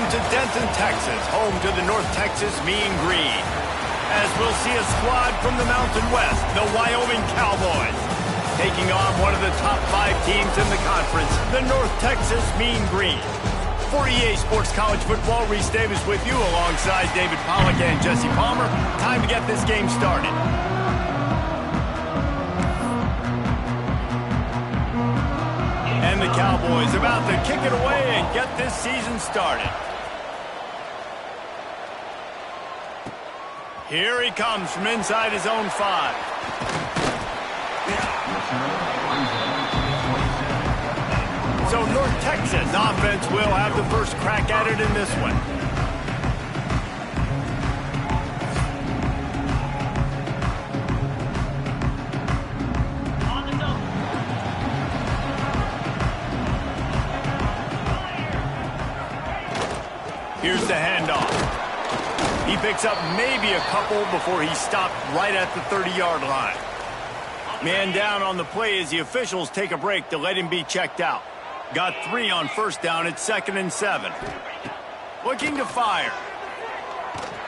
Welcome to Denton, Texas, home to the North Texas Mean Green. As we'll see a squad from the Mountain West, the Wyoming Cowboys, taking on one of the top 5 teams in the conference, the North Texas Mean Green. For EA Sports College Football, Reese Davis with you alongside David Pollack and Jesse Palmer. Time to get this game started. And the Cowboys about to kick it away and get this season started. Here he comes from inside his own 5. So North Texas offense will have the first crack at it in this one. Here's the handoff. He picks up maybe a couple before he stopped right at the 30-yard line. Man down on the play as the officials take a break to let him be checked out. Got 3 on first down at 2nd and 7. Looking to fire.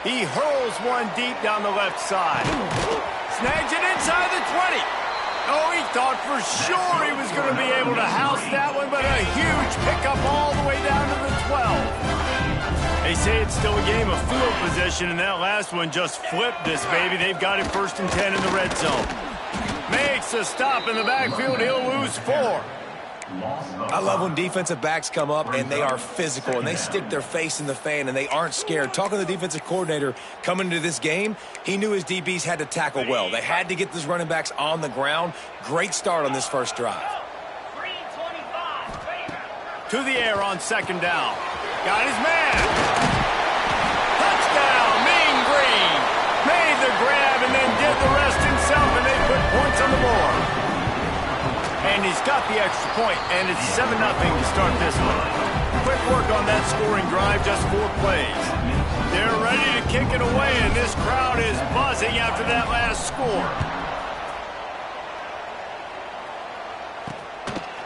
He hurls one deep down the left side. Snags it inside the 20. Oh, he thought for sure he was going to be able to house that one, but a huge pickup all the way down to the 12. They say it's still a game of field position, and that last one just flipped this baby. They've got it 1st and 10 in the red zone. Makes a stop in the backfield. He'll lose 4. I love when defensive backs come up and they are physical and they stick their face in the fan and they aren't scared. Talking to the defensive coordinator coming into this game, he knew his DBs had to tackle well. They had to get these running backs on the ground. Great start on this first drive. To the air on 2nd down. Got his man. Touchdown, Mean Green. Made the grab and then did the rest himself, and they put points on the board. And he's got the extra point, and it's 7-0 to start this one. Quick work on that scoring drive, just 4 plays. They're ready to kick it away, and this crowd is buzzing after that last score.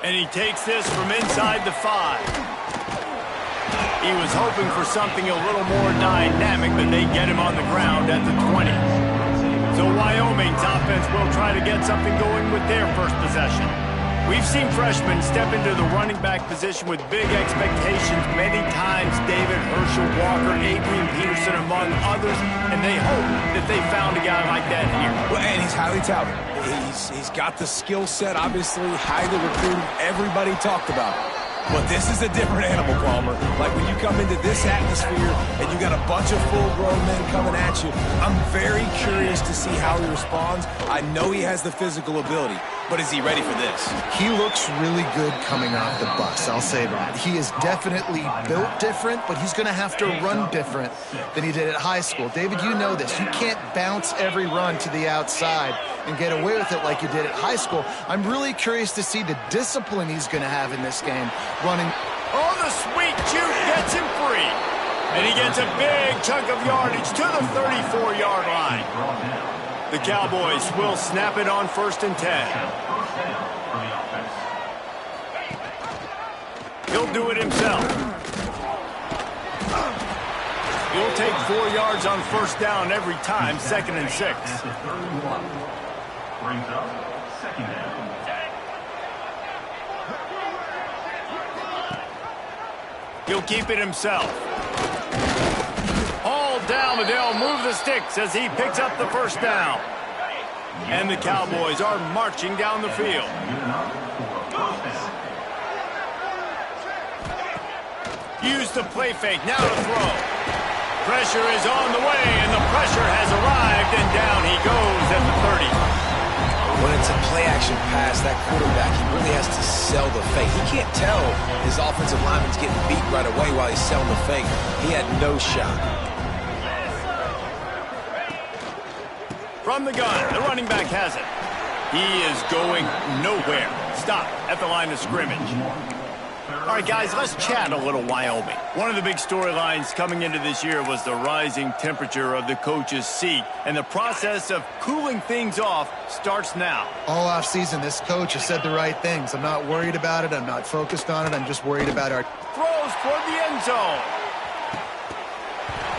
And he takes this from inside the 5. He was hoping for something a little more dynamic, but they get him on the ground at the 20. So Wyoming's offense will try to get something going with their first possession. We've seen freshmen step into the running back position with big expectations many times. David, Herschel Walker, Adrian Peterson, among others, and they hope that they found a guy like that here. Well, and he's highly touted. He's got the skill set, obviously, highly recruited. Everybody talked about it. But this is a different animal, Palmer. Like when you come into this atmosphere and you got a bunch of full-grown men coming at you, I'm very curious to see how he responds. I know he has the physical ability, but is he ready for this? He looks really good coming off the bus, I'll say that. He is definitely built different, but he's going to have to run different than he did at high school. David, you know this. You can't bounce every run to the outside and get away with it like you did at high school. I'm really curious to see the discipline he's going to have in this game. Running. Oh, the sweet juke gets him free. And he gets a big chunk of yardage to the 34-yard line. The Cowboys will snap it on 1st and 10. He'll do it himself. He'll take 4 yards on 1st down every time, 2nd and 6. Brings up 2nd down. He'll keep it himself. All down, but they'll move the sticks as he picks up the 1st down. And the Cowboys are marching down the field. Use the play fake, now to throw. Pressure is on the way, and the pressure has arrived, and down he goes at the 30. When it's a play-action pass, that quarterback, he really has to sell the fake. He can't tell his offensive lineman's getting beat right away while he's selling the fake. He had no shot. From the gun, the running back has it. He is going nowhere. Stop at the line of scrimmage. All right, guys, let's chat a little Wyoming. One of the big storylines coming into this year was the rising temperature of the coach's seat, and the process of cooling things off starts now. All offseason, this coach has said the right things. I'm not worried about it. I'm not focused on it. I'm just worried about our... Throws toward the end zone.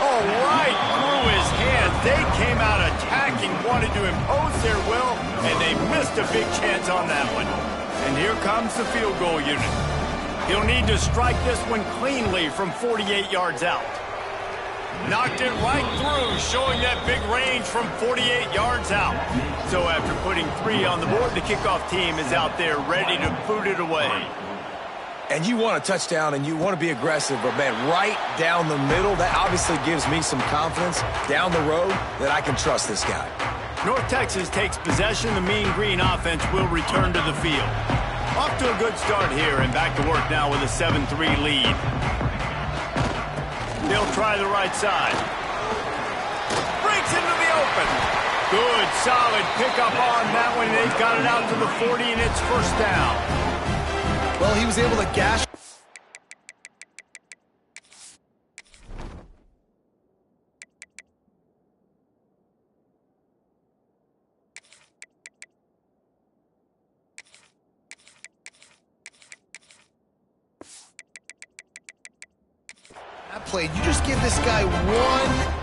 Oh, right through his hands. They came out attacking, wanted to impose their will, and they missed a big chance on that one. And here comes the field goal unit. He'll need to strike this one cleanly from 48 yards out. Knocked it right through, showing that big range from 48 yards out. So after putting 3 on the board, the kickoff team is out there ready to boot it away. And you want a touchdown and you want to be aggressive, but man, right down the middle, that obviously gives me some confidence down the road that I can trust this guy. North Texas takes possession. The Mean Green offense will return to the field. Off to a good start here and back to work now with a 7-3 lead. They'll try the right side. Breaks into the open. Good, solid pickup on that one. They've got it out to the 40, and it's first down. Well, he was able to gash. That play, you just give this guy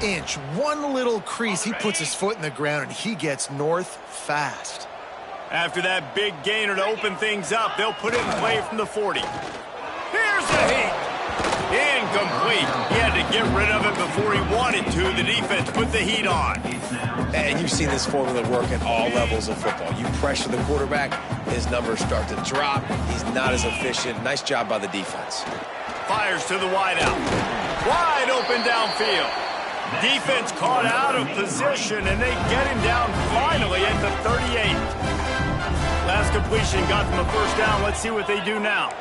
1 inch, one little crease. He puts his foot in the ground, and he gets north fast. After that big gainer to open things up, they'll put it in play from the 40. Here's the heat. Incomplete. He had to get rid of it before he wanted to. The defense put the heat on. And you've seen this formula work at all levels of football. You pressure the quarterback, his numbers start to drop. He's not as efficient. Nice job by the defense. Fires to the wideout. Wide open downfield. Defense caught out of position, and they get him down finally at the 38. Last completion got them a first down. Let's see what they do now.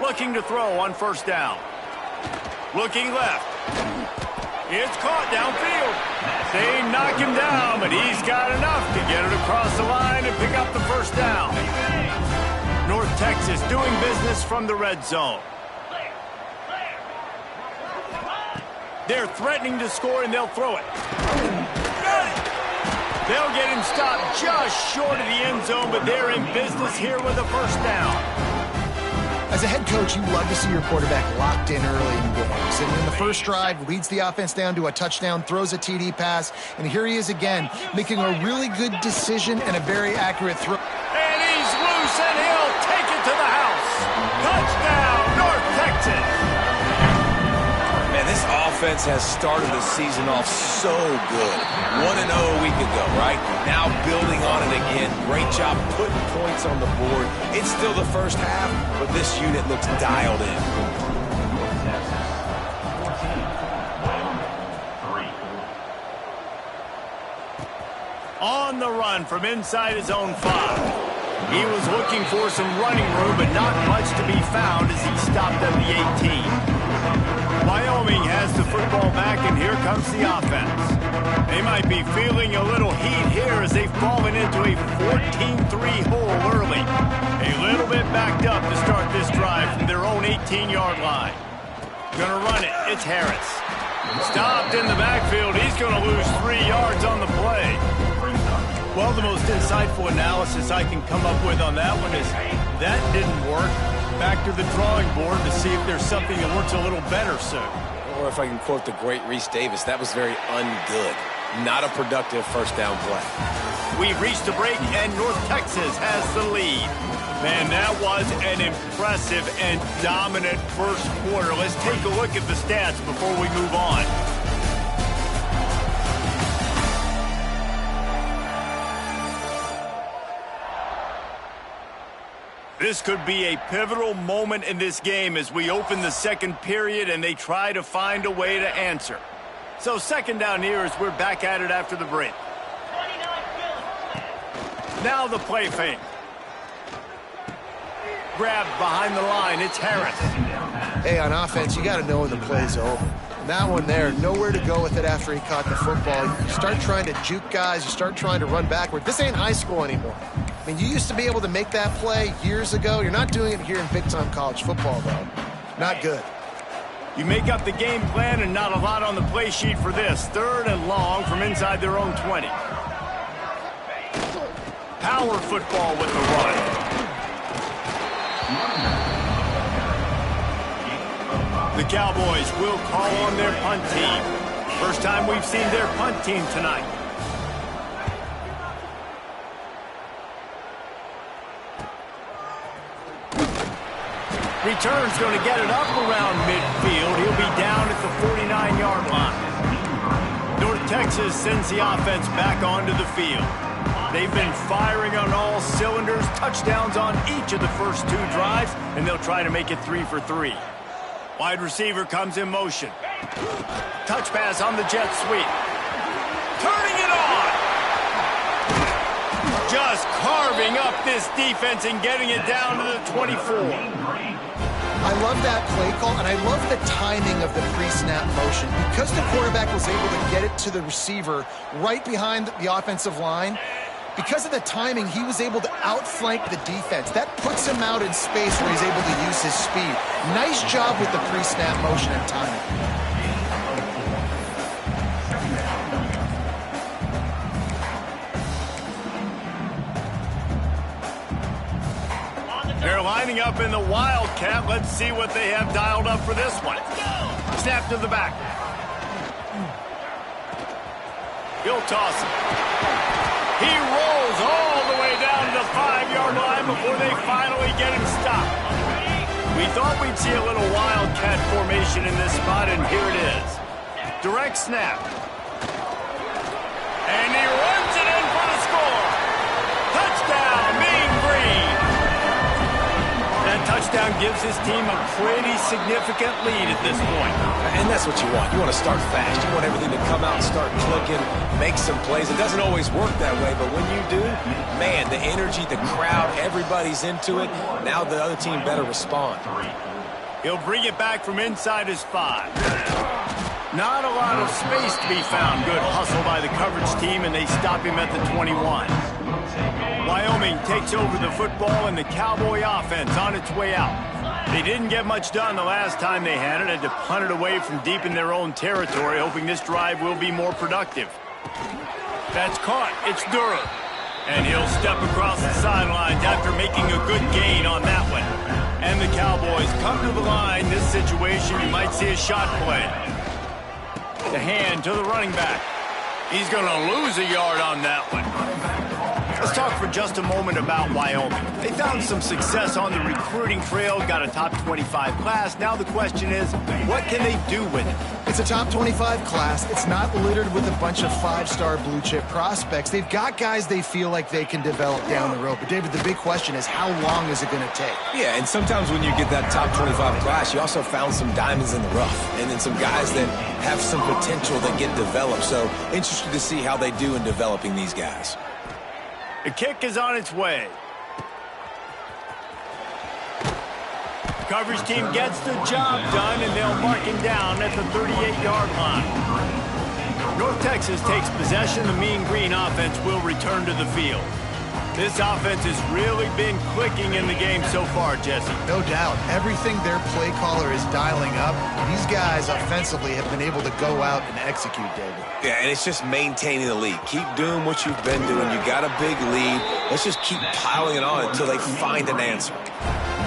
Looking to throw on first down. Looking left. It's caught downfield. They knock him down, but he's got enough to get it across the line and pick up the first down. North Texas doing business from the red zone. They're threatening to score, and they'll throw it. They'll get him stopped just short of the end zone, but they're in business here with a first down. As a head coach, you love to see your quarterback locked in early in games. And in the first drive, leads the offense down to a touchdown, throws a TD pass, and here he is again, making a really good decision and a very accurate throw. And he's loose, and he'll take it to the house. Touchdown, North Texas. Man, this offense has started the season off so good. 1-0 a week ago, right? Now building on it again. Great job putting points on the board. It's still the first half, but this unit looks dialed in. On the run from inside his own 5. He was looking for some running room, but not much to be found as he stopped at the 18. Wyoming has the football back, and here comes the offense. They might be feeling a little heat here as they've fallen into a 14-3 hole early. A little bit backed up to start this drive from their own 18-yard line. Gonna run it. It's Harris. Stopped in the backfield. He's gonna lose 3 yards on the play. Well, the most insightful analysis I can come up with on that one is that didn't work. Back to the drawing board to see if there's something that works a little better soon. Or if I can quote the great Reese Davis, that was very ungood. Not a productive first down play. We've reached a break, and North Texas has the lead. Man, that was an impressive and dominant first quarter. Let's take a look at the stats before we move on. This could be a pivotal moment in this game as we open the second period and they try to find a way to answer. So second down here as we're back at it after the break. Now the play fake. Grabbed behind the line. It's Harris. Hey, on offense, you got to know when the play's over. That one there, nowhere to go with it after he caught the football. You start trying to juke guys. You start trying to run backward. This ain't high school anymore. I mean, you used to be able to make that play years ago. You're not doing it here in big-time college football, though. Not good. You make up the game plan and not a lot on the play sheet for this. Third and long from inside their own 20. Power football with the run. The Cowboys will call on their punt team. First time we've seen their punt team tonight. Return's going to get it up around midfield. He'll be down at the 49-yard line. North Texas sends the offense back onto the field. They've been firing on all cylinders, touchdowns on each of the first 2 drives, and they'll try to make it 3 for 3. Wide receiver comes in motion. Touch pass on the jet sweep. Turning it on! Just carving up this defense and getting it down to the 24. I love that play call, and I love the timing of the pre-snap motion. Because the quarterback was able to get it to the receiver right behind the offensive line, because of the timing, he was able to outflank the defense. That puts him out in space where he's able to use his speed. Nice job with the pre-snap motion and timing. They're lining up in the Wildcat. Let's see what they have dialed up for this one. Snap to the back. He'll toss it. He rolls all the way down to the 5-yard line before they finally get him stopped. We thought we'd see a little Wildcat formation in this spot, and here it is. Direct snap. And he runs it in for the score. Touchdown, Mean Green. That touchdown gives his team a pretty significant lead at this point. And that's what you want. You want to start fast. You want everything to come out and start clicking, make some plays. It doesn't always work that way, but when you do, man, the energy, the crowd, everybody's into it. Now the other team better respond. He'll bring it back from inside his 5. Not a lot of space to be found. Good hustle by the coverage team, and they stop him at the 21. Wyoming takes over the football, and the Cowboy offense on its way out. They didn't get much done the last time they had it. Had to punt it away from deep in their own territory, hoping this drive will be more productive. That's caught. It's Durham. And he'll step across the sidelines after making a good gain on that one. And the Cowboys come to the line. This situation, you might see a shot play. The hand to the running back. He's going to lose a yard on that one. Let's talk for just a moment about Wyoming. They found some success on the recruiting trail, got a top 25 class. Now the question is, what can they do with it? It's a top 25 class. It's not littered with a bunch of 5-star blue-chip prospects. They've got guys they feel like they can develop down the road. But, David, the big question is, how long is it going to take? Yeah, and sometimes when you get that top 25 class, you also found some diamonds in the rough. And then some guys that have some potential that get developed. So, interested to see how they do in developing these guys. The kick is on its way. Coverage team gets the job done, and they'll mark him down at the 38-yard line. North Texas takes possession. The Mean Green offense will return to the field. This offense has really been clicking in the game so far, Jesse. No doubt. Everything their play caller is dialing up, these guys offensively have been able to go out and execute, David. Yeah, and it's just maintaining the lead. Keep doing what you've been doing. You got a big lead. Let's just keep piling it on until they find an answer.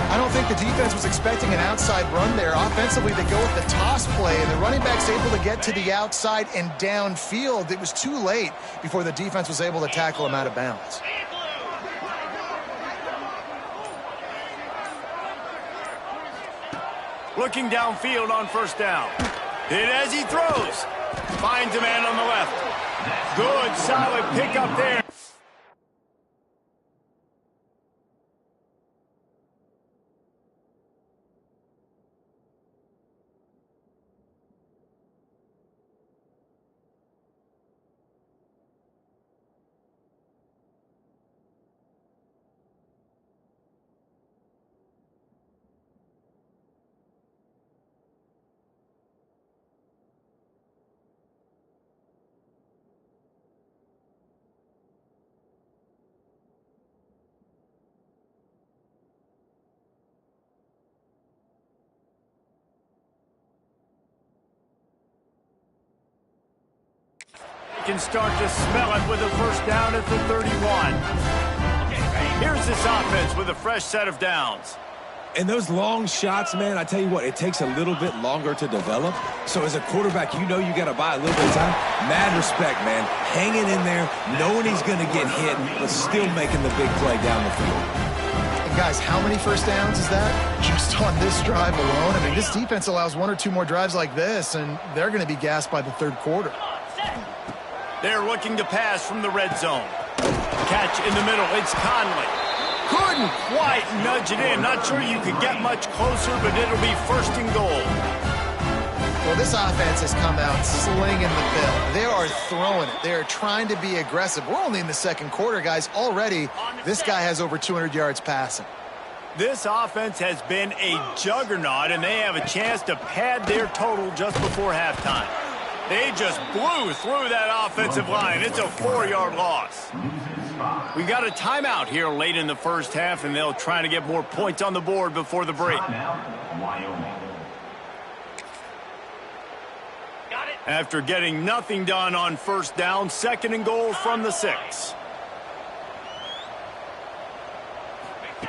I don't think the defense was expecting an outside run there. Offensively, they go with the toss play, and the running back's able to get to the outside and downfield. It was too late before the defense was able to tackle him out of bounds. Looking downfield on first down. Hit as he throws. Finds a man on the left. Good, solid pickup there. Can start to smell it with a first down at the 31. Here's this offense with a fresh set of downs. And those long shots, man, I tell you what, it takes a little bit longer to develop. So as a quarterback, you know you got to buy a little bit of time. Mad respect, man. Hanging in there, knowing he's going to get hit, but still making the big play down the field. And guys, how many first downs is that? Just on this drive alone. I mean, this defense allows 1 or 2 more drives like this, and they're going to be gassed by the third quarter. They're looking to pass from the red zone. Catch in the middle. It's Conley. Couldn't quite nudge it in. Not sure you could get much closer, but it'll be first and goal. Well, this offense has come out slinging the bill. They are throwing it. They are trying to be aggressive. We're only in the second quarter, guys. Already, this guy has over 200 yards passing. This offense has been a juggernaut, and they have a chance to pad their total just before halftime. They just blew through that offensive line. It's a 4-yard loss. We got a timeout here late in the first half, and they'll try to get more points on the board before the break. Wyoming. After getting nothing done on first down, second and goal from the 6.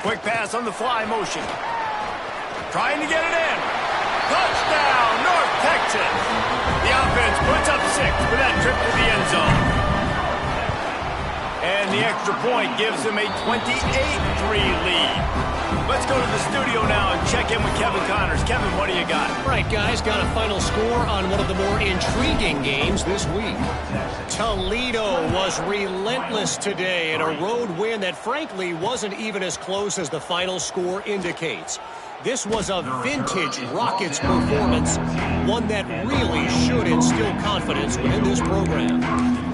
Quick pass on the fly motion. Trying to get it in. Touchdown, North Texas. The offense puts up 6 for that trip to the end zone. And the extra point gives them a 28-3 lead. Let's go to the studio now and check in with Kevin Connors. Kevin, what do you got? All right, guys, got a final score on one of the more intriguing games this week. Toledo was relentless today in a road win that, frankly, wasn't even as close as the final score indicates. This was a vintage Rockets performance, one that really should instill confidence within this program.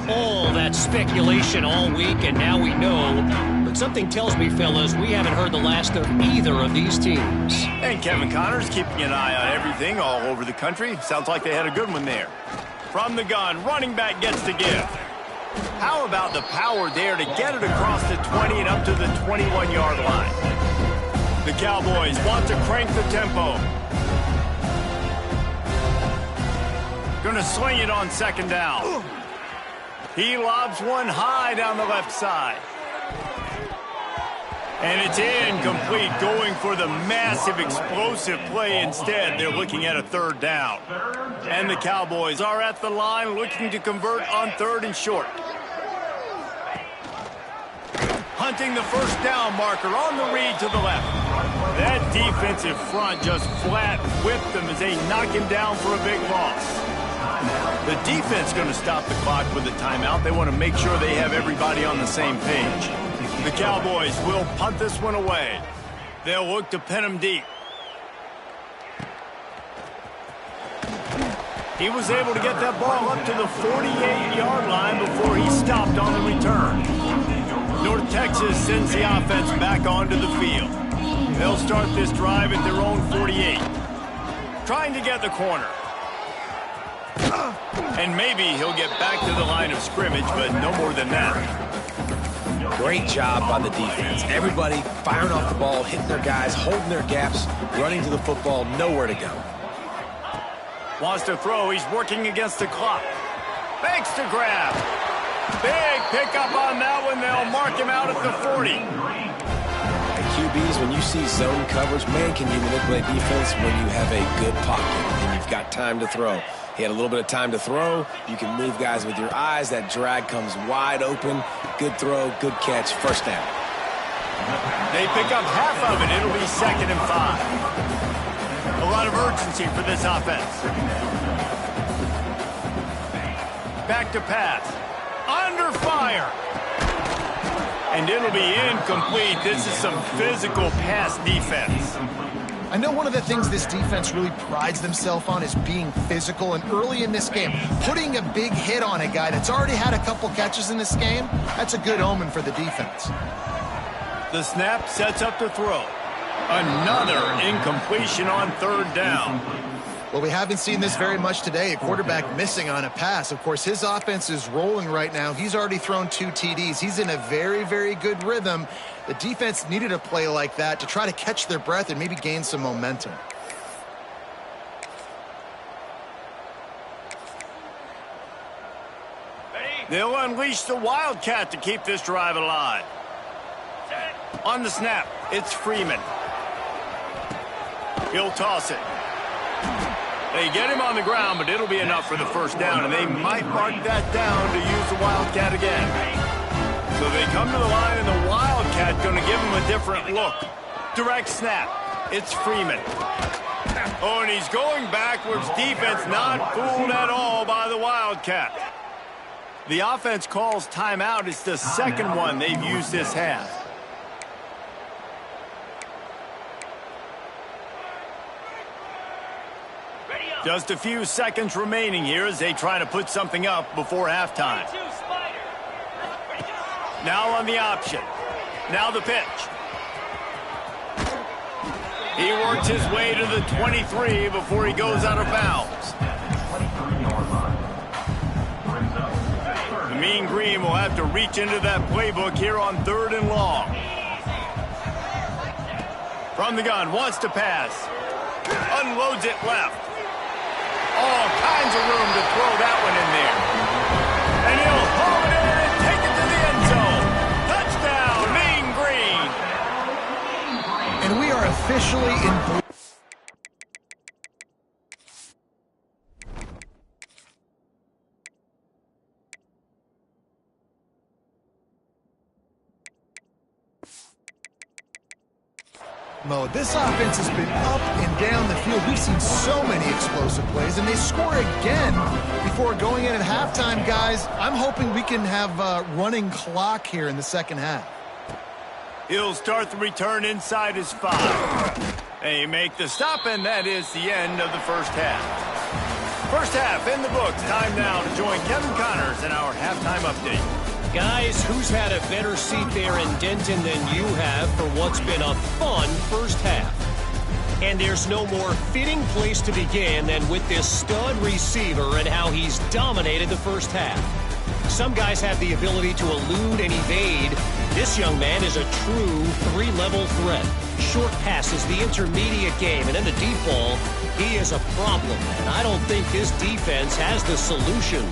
All that speculation all week, and now we know. But something tells me, fellas, we haven't heard the last of either of these teams. And Kevin Connors keeping an eye on everything all over the country. Sounds like they had a good one there. From the gun, running back gets the give. How about the power there to get it across the 20 and up to the 21-yard line? The Cowboys want to crank the tempo. Gonna sling it on second down. He lobs one high down the left side. And it's incomplete, going for the massive explosive play instead. They're looking at a third down. And the Cowboys are at the line looking to convert on third and short. Hunting the first down marker on the read to the left. That defensive front just flat whipped them as they knock him down for a big loss. The defense going to stop the clock with a timeout. They want to make sure they have everybody on the same page. The Cowboys will punt this one away. They'll look to pin him deep. He was able to get that ball up to the 48-yard line before he stopped on the return. North Texas sends the offense back onto the field. They'll start this drive at their own 48. Trying to get the corner. And maybe he'll get back to the line of scrimmage, but no more than that. Great job by the defense. Everybody firing off the ball, hitting their guys, holding their gaps, running to the football, nowhere to go. Wants to throw. He's working against the clock. Fakes to grab. Big pickup on that one. They'll mark him out at the 40. QBs, when you see zone coverage, man, can you manipulate defense when you have a good pocket and you've got time to throw. He had a little bit of time to throw. You can move guys with your eyes. That drag comes wide open. Good throw, good catch, first down. They pick up half of it. It'll be 2nd and 5. A lot of urgency for this offense. Back to pass. Under fire. And it'll be incomplete. This is some physical pass defense. I know one of the things this defense really prides themselves on is being physical, and early in this game, putting a big hit on a guy that's already had a couple catches in this game, that's a good omen for the defense. The snap sets up to throw. Another incompletion on third down. Well, we haven't seen this very much today. A quarterback missing on a pass. Of course, his offense is rolling right now. He's already thrown 2 TDs. He's in a very, very good rhythm. The defense needed a play like that to try to catch their breath and maybe gain some momentum. They'll unleash the Wildcat to keep this drive alive. On the snap, it's Freeman. He'll toss it. They get him on the ground, but it'll be enough for the first down, and they might mark that down to use the Wildcat again. So they come to the line, and the Wildcat going to give him a different look. Direct snap. It's Freeman. Oh, and he's going backwards. Defense not fooled at all by the Wildcat. The offense calls timeout. It's the second one they've used this half. Just a few seconds remaining here as they try to put something up before halftime. Now on the option. Now the pitch. He works his way to the 23 before he goes out of bounds. The Mean Green will have to reach into that playbook here on 3rd and long. From the gun, wants to pass. Unloads it left. All kinds of room to throw that one in there. And he'll haul it in and take it to the end zone. Touchdown, Mean Green. And we are officially in... mode. This offense has been up and down the field. We've seen so many explosive plays, and they score again before going in at halftime, guys. I'm hoping we can have a running clock here in the second half. He'll start the return inside his 5. They make the stop, and that is the end of the first half. First half in the books. Time now to join Kevin Connors in our halftime update. Guys, who's had a better seat there in Denton than you have for what's been a fun first half? And there's no more fitting place to begin than with this stud receiver and how he's dominated the first half. Some guys have the ability to elude and evade. This young man is a true 3-level threat. Short passes, the intermediate game, and in the deep ball, he is a problem. And I don't think this defense has the solution.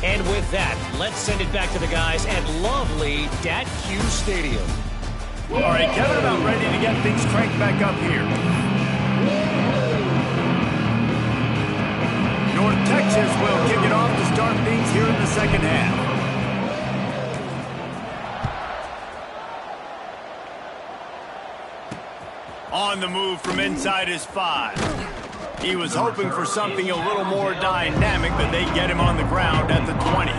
And with that, let's send it back to the guys at lovely Dat-Q Stadium. All right, Kevin, about ready to get things cranked back up here. North Texas will kick it off to start things here in the second half. On the move from inside his 5. He was hoping for something a little more dynamic, but they get him on the ground at the 20.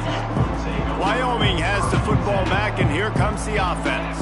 Wyoming has the football back, and here comes the offense.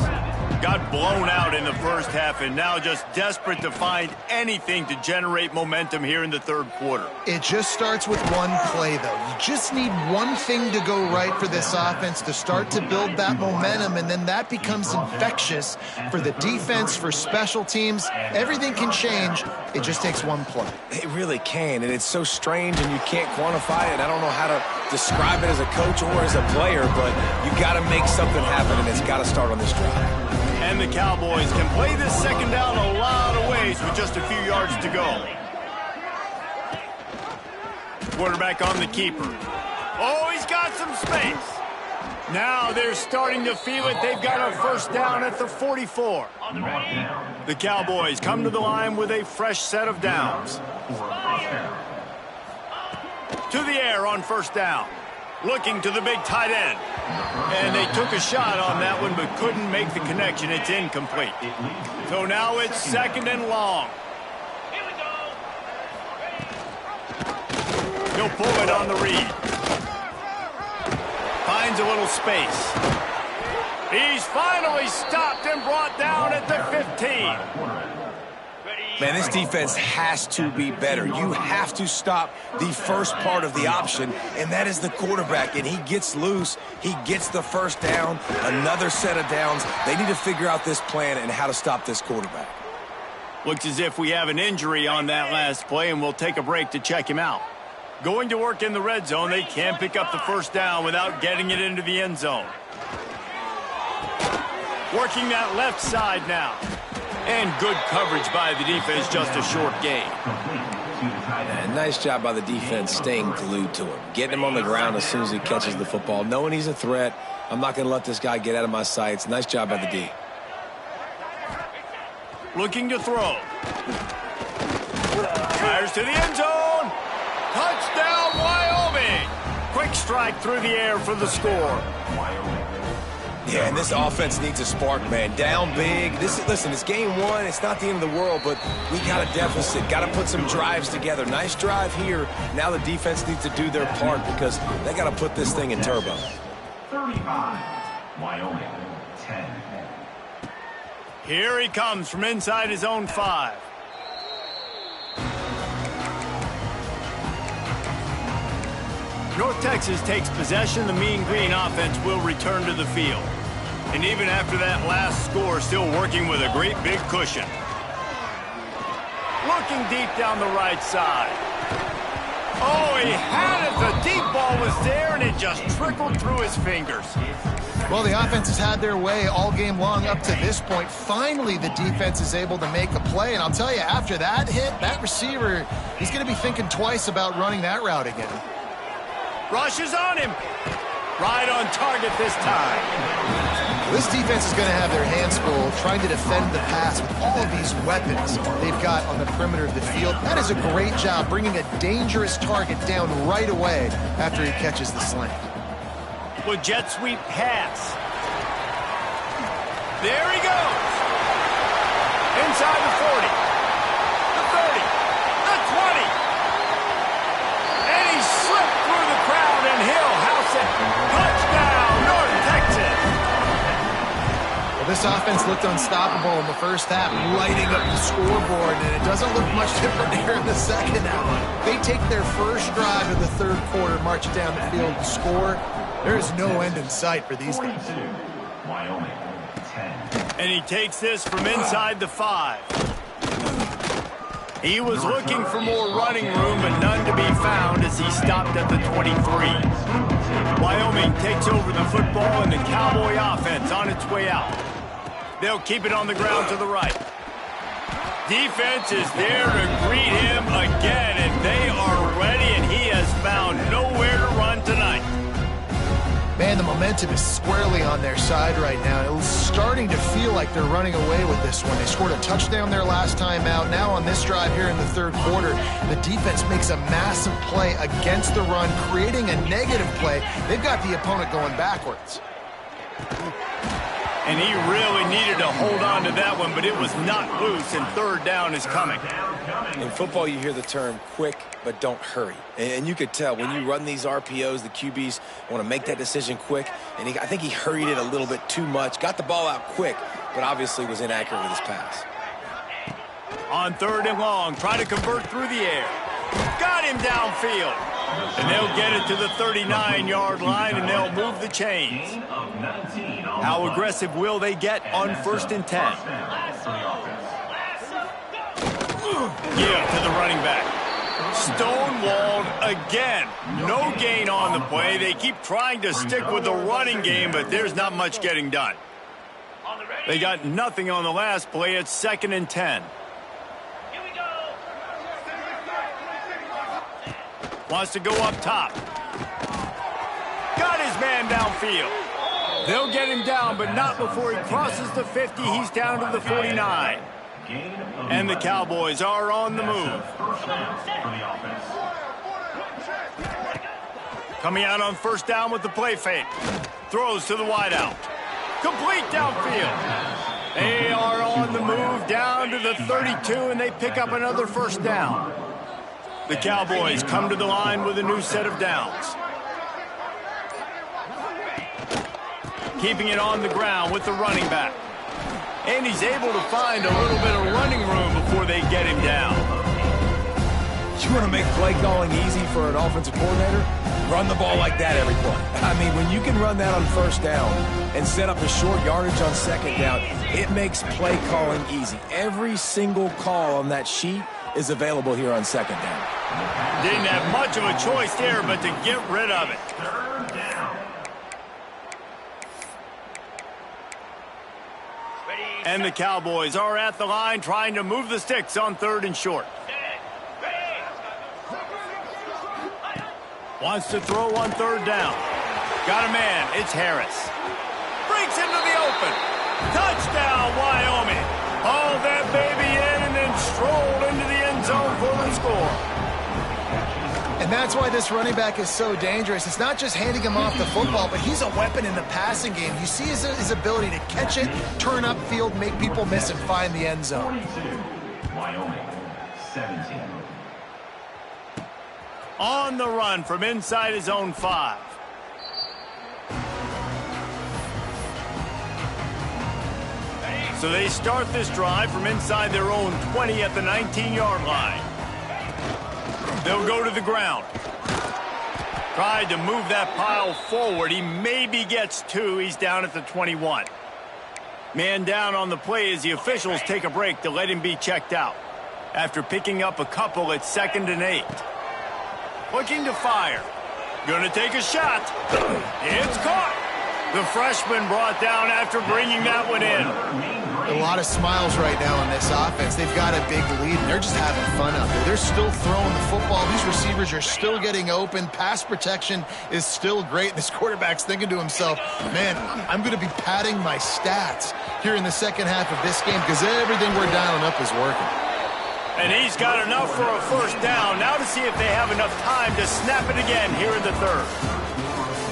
Got blown out in the first half, and now just desperate to find anything to generate momentum here in the third quarter. It just starts with one play, though. You just need one thing to go right for this offense to start to build that momentum, and then that becomes infectious for the defense, for special teams. Everything can change. It just takes one play. It really can, and it's so strange, and you can't quantify it. I don't know how to describe it as a coach or as a player, but you got to make something happen, and it's got to start on this drive. And the Cowboys can play this second down a lot of ways with just a few yards to go. Quarterback on the keeper. Oh, he's got some space. Now they're starting to feel it. They've got a first down at the 44. The Cowboys come to the line with a fresh set of downs. To the air on first down. Looking to the big tight end. And they took a shot on that one but couldn't make the connection. It's incomplete. So now it's second and long. He'll pull it on the read. Finds a little space. He's finally stopped and brought down at the 15. Man, this defense has to be better. You have to stop the first part of the option, and that is the quarterback. And he gets loose. He gets the first down, another set of downs. They need to figure out this plan and how to stop this quarterback. Looks as if we have an injury on that last play, and we'll take a break to check him out. Going to work in the red zone. They can't pick up the first down without getting it into the end zone. Working that left side now. And good coverage by the defense, just a short gain. And nice job by the defense staying glued to him. Getting him on the ground as soon as he catches the football. Knowing he's a threat, I'm not going to let this guy get out of my sights. Nice job by the D. Looking to throw. Fires to the end zone. Touchdown, Wyoming. Quick strike through the air for the score. Yeah, and this offense needs a spark, man. Down big. Listen, it's game one. It's not the end of the world, but we got a deficit. Got to put some drives together. Nice drive here. Now the defense needs to do their part because they got to put this thing in turbo. 35, Wyoming, 10. Here he comes from inside his own 5. North Texas takes possession. The Mean Green offense will return to the field. And even after that last score, still working with a great big cushion. Looking deep down the right side. Oh, he had it. The deep ball was there, and it just trickled through his fingers. Well, the offense has had their way all game long up to this point. Finally, the defense is able to make a play. And I'll tell you, after that hit, that receiver, he's going to be thinking twice about running that route again. Rushes on him. Right on target this time. This defense is going to have their hands full trying to defend the pass with all of these weapons they've got on the perimeter of the field. That is a great job bringing a dangerous target down right away after he catches the slant. With jet sweep pass. There he goes. Inside the 40. The 30. The 20. And he slipped through the crowd and he'll house it. Touchdown, North Texas. Well, this offense looked unstoppable in the first half, lighting up the scoreboard, and it doesn't look much different here in the second half. They take their first drive of the third quarter, march down the field and score. There is no end in sight for these guys. Wyoming, 10. And he takes this from inside the 5. He was looking for more running room, but none to be found as he stopped at the 23. Wyoming takes over the football and the Cowboy offense on its way out. They'll keep it on the ground to the right. Defense is there to greet him again, and they are ready, and he has found nowhere to run tonight. Man, the momentum is squarely on their side right now. It's starting to feel like they're running away with this one. They scored a touchdown their last time out. Now on this drive here in the third quarter, the defense makes a massive play against the run, creating a negative play. They've got the opponent going backwards. And he really needed to hold on to that one, but it was not loose, and third down is coming. In football, you hear the term quick, but don't hurry. And you could tell when you run these RPOs, the QBs want to make that decision quick. And I think he hurried it a little bit too much. Got the ball out quick, but obviously was inaccurate with his pass. On third and long, try to convert through the air. Got him downfield. And they'll get it to the 39-yard line, and they'll move the chains. How aggressive will they get on 1st and 10? Give to the running back. Stonewalled again. No gain on the play. They keep trying to stick with the running game, but there's not much getting done. They got nothing on the last play. It's 2nd and 10. Wants to go up top. Got his man downfield. They'll get him down, but not before he crosses the 50. He's down to the 49. And the Cowboys are on the move. Coming out on 1st down with the play fake. Throws to the wideout. Complete downfield. They are on the move down to the 32, and they pick up another 1st down. The Cowboys come to the line with a new set of downs. Keeping it on the ground with the running back. And he's able to find a little bit of running room before they get him down. You want to make play calling easy for an offensive coordinator? Run the ball like that every play. I mean, when you can run that on 1st down and set up a short yardage on 2nd down, it makes play calling easy. Every single call on that sheet is available here on 2nd down. Didn't have much of a choice there, but to get rid of it. And the Cowboys are at the line trying to move the sticks on 3rd and short. Wants to throw on 3rd down. Got a man. It's Harris. Breaks into the open. Touchdown, Wyoming. Hauled that baby in and then strolled into the end zone for the score. And that's why this running back is so dangerous. It's not just handing him off the football, but he's a weapon in the passing game. You see his ability to catch it, turn upfield, make people miss, and find the end zone. 42, Wyoming, 17. On the run from inside his own 5. So they start this drive from inside their own 20 at the 19-yard line. They'll go to the ground. Tried to move that pile forward. He maybe gets 2. He's down at the 21. Man down on the play as the officials take a break to let him be checked out. After picking up a couple at 2nd and 8. Looking to fire. Gonna take a shot. It's caught. The freshman brought down after bringing that one in. A lot of smiles right now on this offense. They've got a big lead, and they're just having fun out there. They're still throwing the football. These receivers are still getting open. Pass protection is still great. This quarterback's thinking to himself, man, I'm going to be padding my stats here in the second half of this game because everything we're dialing up is working. And he's got enough for a first down. Now to see if they have enough time to snap it again here in the 3rd.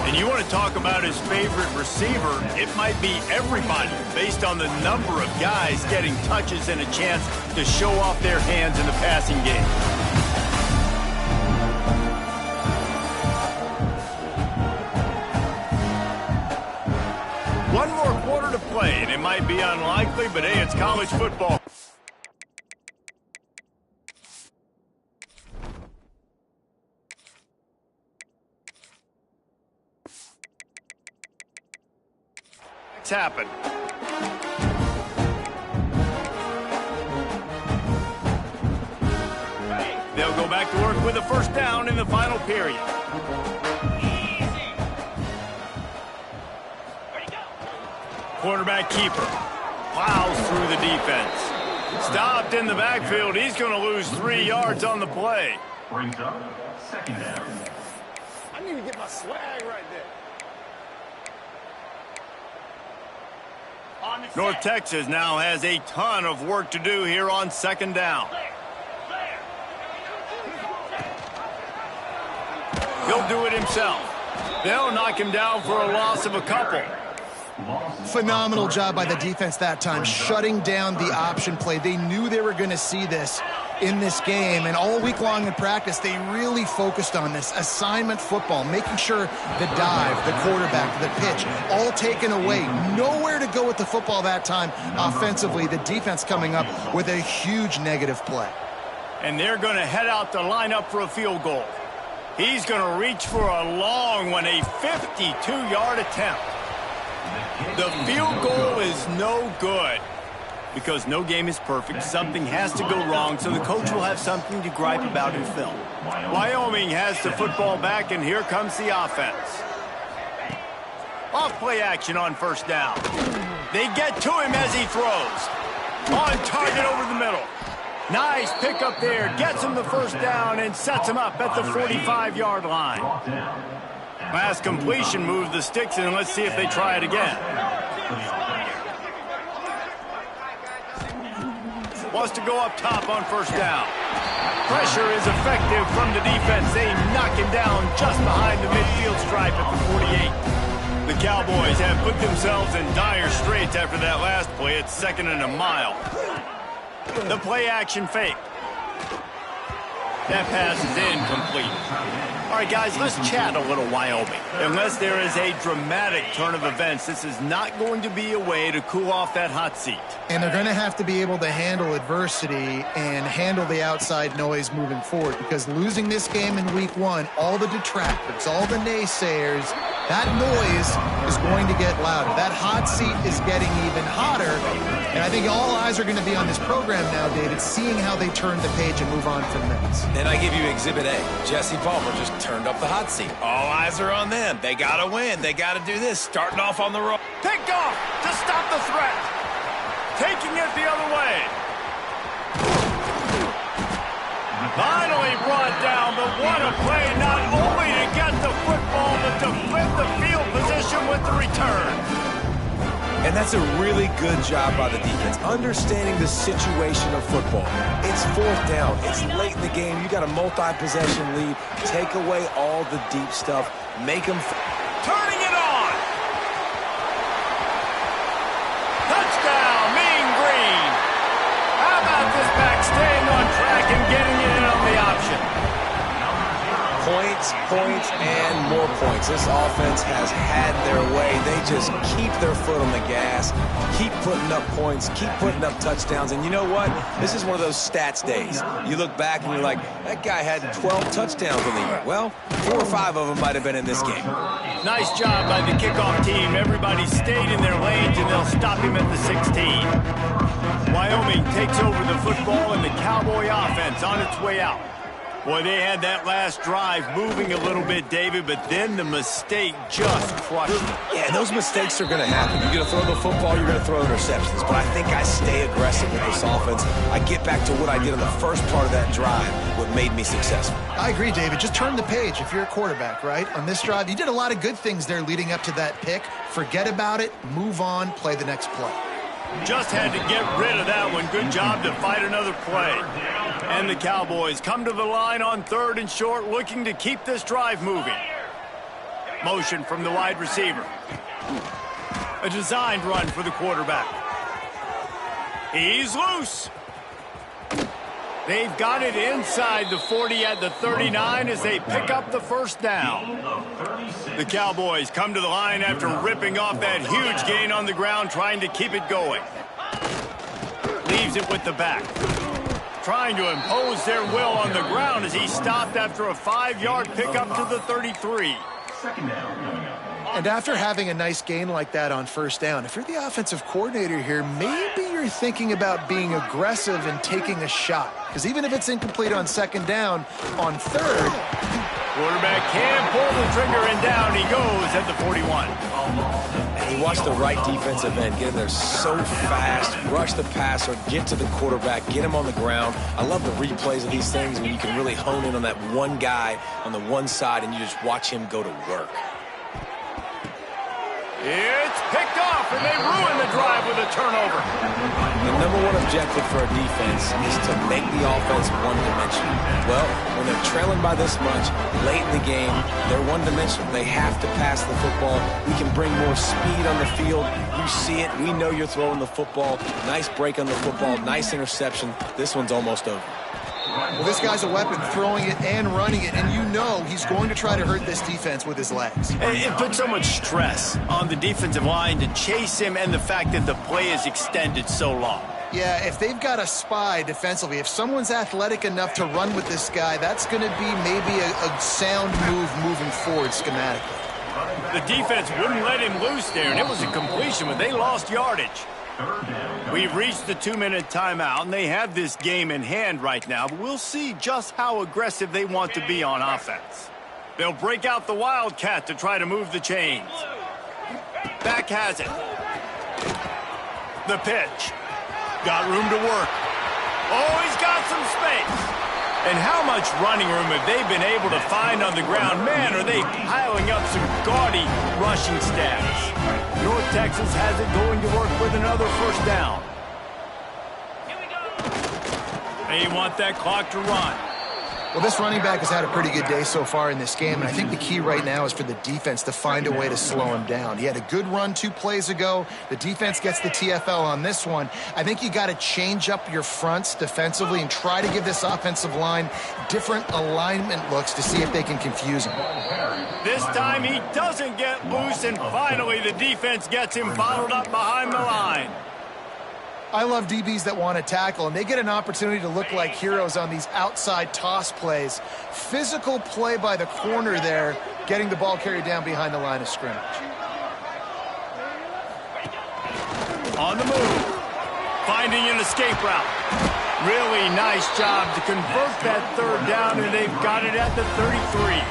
And you want to talk about his favorite receiver, it might be everybody based on the number of guys getting touches and a chance to show off their hands in the passing game. One more quarter to play, and it might be unlikely, but hey, it's college football. Happen. They'll go back to work with a first down in the final period. Quarterback keeper plows through the defense. Stopped in the backfield. He's going to lose 3 yards on the play. Brings up 2nd down. I need to get my swag right there. North Texas now has a ton of work to do here on 2nd down. He'll do it himself. They'll knock him down for a loss of a couple. Phenomenal job by the defense that time, shutting down the option play. They knew they were going to see this in this game, and all week long in practice, they really focused on this assignment football, making sure the dive, the quarterback, the pitch, all taken away. Nowhere to go with the football that time offensively. The defense coming up with a huge negative play. And they're going to head out to line up for a field goal. He's going to reach for a long one, a 52-yard attempt. The field goal is no good. Because no game is perfect, something has to go wrong, so the coach will have something to gripe about in film. Wyoming has the football back, and here comes the offense. Off play action on first down. They get to him as he throws. On target over the middle. Nice pickup there. Gets him the first down and sets him up at the 45-yard line. Last completion moved the sticks, and let's see if they try it again. Wants to go up top on first down. Pressure is effective from the defense. They knock him down just behind the midfield stripe at the 48. The Cowboys have put themselves in dire straits after that last play. It's 2nd and a mile. The play action fake. That pass is incomplete. All right, guys, let's chat a little Wyoming. Unless there is a dramatic turn of events, this is not going to be a way to cool off that hot seat. And they're going to have to be able to handle adversity and handle the outside noise moving forward, because losing this game in week 1, all the detractors, all the naysayers, that noise is going to get louder. That hot seat is getting even hotter. And I think all eyes are going to be on this program now, David, seeing how they turn the page and move on from this. Then I give you Exhibit A. Jesse Palmer just turned up the hot seat. All eyes are on them. They got to win. They got to do this. Starting off on the road. Picked off to stop the threat. Taking it the other way. Finally brought down, but what a play, not only to get the football, but to flip the field position with the return. And that's a really good job by the defense, understanding the situation of football. It's fourth down. It's late in the game. You got a multi-possession lead. Take away all the deep stuff. Make them... Turning it on. Touchdown, Mean Green. How about this back staying on track and getting it in on the option? Points, points, and more points. This offense has had their way. They just keep their foot on the gas, keep putting up points, keep putting up touchdowns. And you know what? This is one of those stats days. You look back and you're like, that guy had 12 touchdowns in the year. Well, 4 or 5 of them might have been in this game. Nice job by the kickoff team. Everybody stayed in their lanes, and they'll stop him at the 16. Wyoming takes over the football, and the Cowboy offense on its way out. Boy, they had that last drive moving a little bit, David, but then the mistake just crushed them. Yeah, those mistakes are going to happen. You're going to throw the football, you're going to throw interceptions. But I think I stay aggressive with this offense. I get back to what I did in the first part of that drive, what made me successful. I agree, David. Just turn the page if you're a quarterback, right? On this drive, you did a lot of good things there leading up to that pick. Forget about it, move on, play the next play. Just had to get rid of that one. Good job to fight another play. And the Cowboys come to the line on 3rd and short, looking to keep this drive moving. Motion from the wide receiver. A designed run for the quarterback. He's loose. They've got it inside the 40 at the 39 as they pick up the first down. The Cowboys come to the line after ripping off that huge gain on the ground, trying to keep it going. Leaves it with the back. Trying to impose their will on the ground as he stopped after a 5-yard pickup to the 33. And after having a nice gain like that on first down, if you're the offensive coordinator here, maybe you're thinking about being aggressive and taking a shot. Because even if it's incomplete on 2nd down, on 3rd... Quarterback can pull the trigger, and down he goes at the 41. And he watched the right defensive end get in there so fast, rush the passer, get to the quarterback, get him on the ground. I love the replays of these things when you can really hone in on that one guy on the one side and you just watch him go to work. It's picked off, and they ruin the drive with a turnover. The #1 objective for a defense is to make the offense one-dimensional. Well, when they're trailing by this much, late in the game, they're one-dimensional. They have to pass the football. We can bring more speed on the field. You see it. We know you're throwing the football. Nice break on the football. Nice interception. This one's almost over. Well, this guy's a weapon, throwing it and running it, and you know he's going to try to hurt this defense with his legs. It puts so much stress on the defensive line to chase him, and the fact that the play is extended so long. Yeah, if they've got a spy defensively, if someone's athletic enough to run with this guy, that's going to be maybe a sound move moving forward schematically. The defense wouldn't let him loose there, and it was a completion, but they lost yardage. We've reached the 2-minute timeout, and they have this game in hand right now, but we'll see just how aggressive they want to be on offense. They'll break out the Wildcat to try to move the chains. Back has it. The pitch. Got room to work. Oh, he's got some space. And how much running room have they been able to find on the ground? Man, are they piling up some gaudy rushing stats. North Texas has it going to work with another first down. They want that clock to run. Well, this running back has had a pretty good day so far in this game, and I think the key right now is for the defense to find a way to slow him down. He had a good run 2 plays ago. The defense gets the TFL on this one. I think you got to change up your fronts defensively and try to give this offensive line different alignment looks to see if they can confuse him. This time he doesn't get loose, and finally the defense gets him bottled up behind the line. I love DBs that want to tackle, and they get an opportunity to look like heroes on these outside toss plays. Physical play by the corner there, getting the ball carried down behind the line of scrimmage. On the move. Finding an escape route. Really nice job to convert that 3rd down, and they've got it at the 33.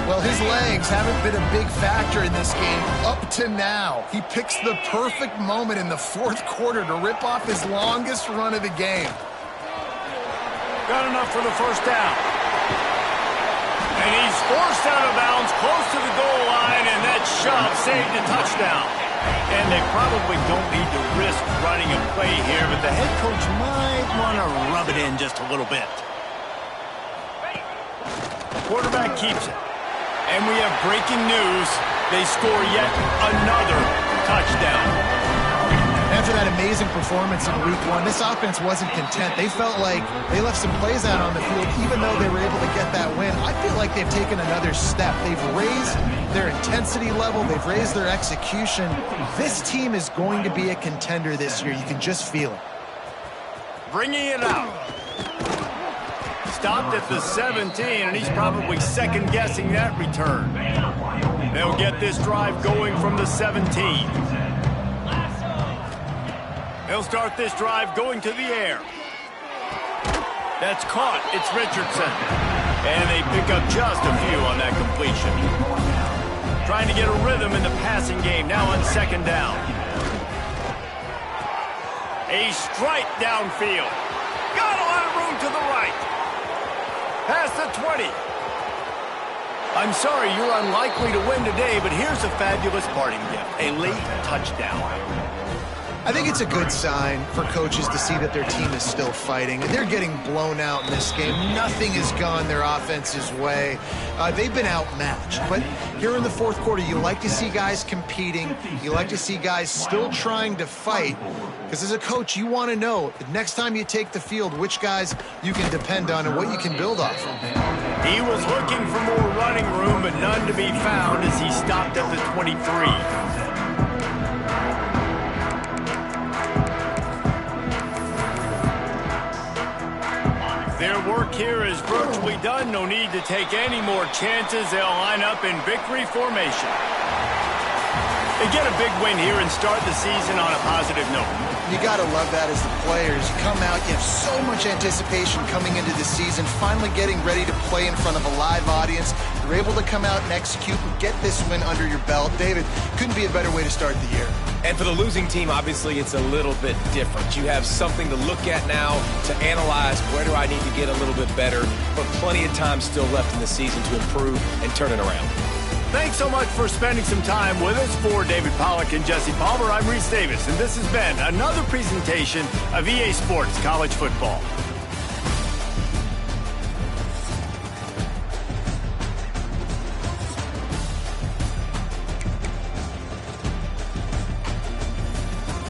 Well, his legs haven't been a big factor in this game up to now. He picks the perfect moment in the 4th quarter to rip off his longest run of the game. Got enough for the first down. And he's forced out of bounds close to the goal line, and that shove saved a touchdown. And they probably don't need to risk running a play here, but the head coach might want to rub it in just a little bit. Quarterback keeps it. And we have breaking news. They score yet another touchdown. After that amazing performance in week 1, this offense wasn't content. They felt like they left some plays out on the field, even though they were able to get that win. I feel like they've taken another step. They've raised their intensity level. They've raised their execution. This team is going to be a contender this year. You can just feel it. Bringing it out. Stopped at the 17, and he's probably second-guessing that return. They'll get this drive going from the 17. He'll start this drive going to the air. That's caught. It's Richardson. And they pick up just a few on that completion. Trying to get a rhythm in the passing game now on second down. A strike downfield. Got a lot of room to the right. Past the 20. I'm sorry, you're unlikely to win today, but here's a fabulous parting gift. A late touchdown. I think it's a good sign for coaches to see that their team is still fighting. They're getting blown out in this game. Nothing has gone their offense's way. They've been outmatched. But here in the fourth quarter, you like to see guys competing. You like to see guys still trying to fight. Because as a coach, you want to know the next time you take the field, which guys you can depend on and what you can build off of. He was looking for more running room, but none to be found as he stopped at the 23. Their work here is virtually done. No need to take any more chances. They'll line up in victory formation. They get a big win here and start the season on a positive note. You got to love that as the players. You come out, you have so much anticipation coming into the season, finally getting ready to play in front of a live audience. You're able to come out and execute and get this win under your belt. David, couldn't be a better way to start the year. And for the losing team, obviously, it's a little bit different. You have something to look at now to analyze where do I need to get a little bit better, but plenty of time still left in the season to improve and turn it around. Thanks so much for spending some time with us. For David Pollack and Jesse Palmer, I'm Reese Davis, and this has been another presentation of EA Sports College Football.